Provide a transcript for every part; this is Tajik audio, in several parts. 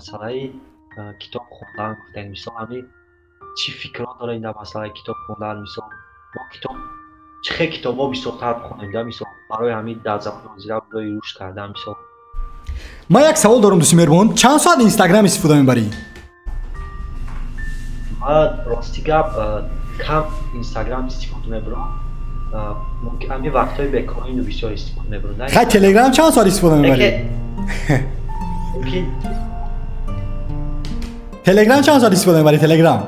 масъалаи китоб хондан гуфтем. Мисол ҳамин чӣ фикрҳо доред дар масъалаи китоб хондан? Мисол мо китоб чӣ хел китобҳо бисёртар бихонем да, мисол барои ҳамин дар замони ҳозира барои рушд кардан. Мисол ман як савол дорам дӯсти меҳрубон, чанд соат инстаграм истифода мебарӣ? ман рости гап кам инстаграм истифода мебарам. ҳамин вақтҳои бекорину бисёр истифода мебарам. хай телеграм чанд соат истифода мебарӣ? телеграм чанд соат истифода мебарӣ? Телеграм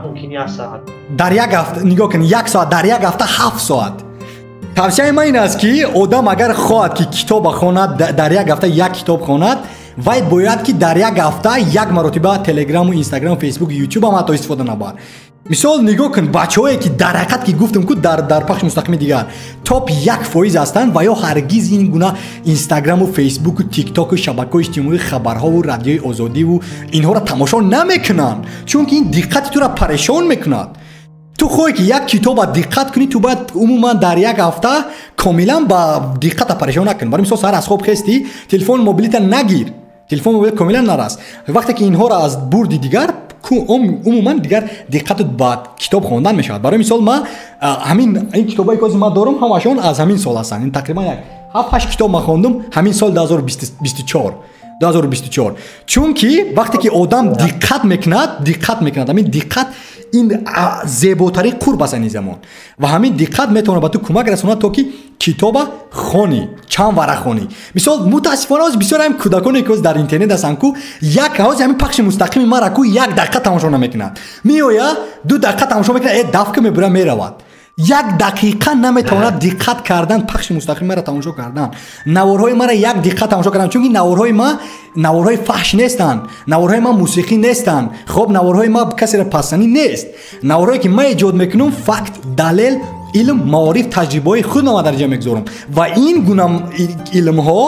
мумкин 1 соат. дар як ҳафта нигоҳ кунед, 1 соат дар як ҳафта 7 соат. тавсияи ман ин аст ки одам агар хоҳад ки китоб хонад, дар як ҳафта як китоб хонад, вай бояд ки дар як ҳафта як маротиба телеграму, инстаграм, фейсбук, ютуб ҳам ҳатто истифода набар. мисол нигоҳ кун, бачаҳое ки дар ҳақиқат ки гуфтам ку дар пахши мустақими дигар топ 1% ҳастанд ва ё ҳаргиз ин гуна инстаграму, фейсбуку, тиктоку, шабакаҳои иҷтимоӣ, хабарҳову радиои озодиву инҳоро тамошо намекунанд, чунки ин диққати туро парешон мекунад. ту хоҳӣ ки як китоба диққат кунӣ, ту бояд умуман дар як ҳафта комилан ба диққата парешон накунӣ. барои мисол саҳар аз хоб хести, телефони мобилита нагир, телефони мобил комилан нарас. вақте ки инҳоро аз бурди дигар умуман дигар диққатут ба китоб хондан мешавад. барои мисол ман ҳамин ин китобҳои ки ҳозир ман дорам ҳамашон аз ҳамин сол ҳастанд. ин тақрибан як 7-8 китоб ман хондам ҳамин соли 2024. чунки вақте ки одам диққат мекунад, ҳамин диққат ин зеботарин қурб аст ин замон ва ҳамин диққат метавонад ба ту кӯмак расонад то ки китоба хонӣ, чанд варақ хонӣ. мисол мутаассифона ҳозир бисёр ҳам кӯдаконе ки ҳозир дар интернет ҳастанд ку як ҳозир ҳамин пахши мустақими мара ку 1 дақиқа тамошо намекунад, меояд 2 дақиқа тамошо мекунад, дафка мебурад меравад. 1 дақиқа наметавонад диққат кардан, пахши мустақими мара тамошо кардан, наворҳои мара 1 диққа тамошо кардан, чунки наворҳои ма наворҳои фаҳш нестанд, наворҳои ма мусиқӣ нестанд, хоб наворҳои ма касеро пасандӣ нест. наворҳое ки ман эҷод мекунам факт, далел, илм, маориф, таҷрибаҳои худам дар ҷо мегузорам ва ин гуна илмҳо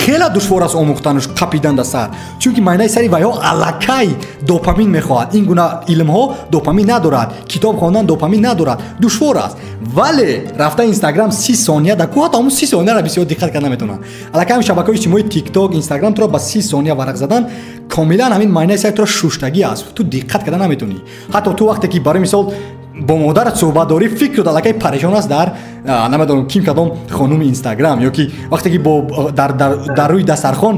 хеле душвор аст омӯхтанаш, қапидан да сар, чунки майнаи сари вайҳо аллакай допамин мехоҳад. ин гуна илмҳо допамин надорад, китоб хондан допамин надорад, душвор аст. вале рафта инстаграм 30 сония да ку ҳатто ҳамун 30 сонияро бисёр диққат карда наметавонад. аллакай ҳамин шабакаҳои иҷтимоӣ тикток, инстаграм туро ба 30 сония варақ задан комилан ҳамин майнаи сари туро шуштагӣ аст, ту диққат карда наметавонӣ. ҳатто ту вақте ки барои мисол бо модарат суҳбат дорӣ, фикрут аллакай парешон аст дар намедонам ким кадом хонуми инстаграм, ё ки вақте ки дар рӯи дастархон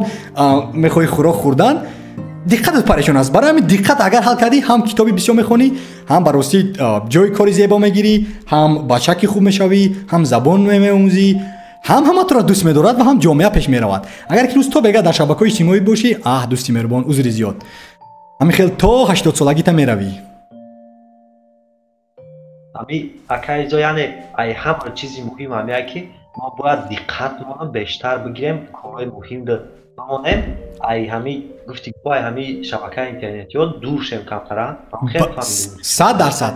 мехоҳӣ хӯрок хӯрдан, диққатат парешон аст. барои ҳамин диққат агар ҳал кардӣ, ҳам китоби бисёр мехонӣ, ҳам ба ростӣ ҷои кори зебо мегирӣ, ҳам ба шакли хуб мешавӣ, ҳам забон меомӯзӣ, ҳам ҳаматуро дӯст медорад ва ҳам ҷомеа пеш меравад. агар ки рӯз то бега дар шабакаҳои иҷтимоӣ бошӣ, дӯсти меҳрубон, узри зиёд, ҳамин хел то 80 солагита меравӣ. ҳамин акайзо, яъне ай ҳама чизи муҳим ҳамия ки мо бояд диққатмонро бештар бигирем, корҳои муҳимро бамонем, ай ҳамин гуфтигӯҳо, ай ҳамин шабакаи интернетиё дур шем камтара. 100%.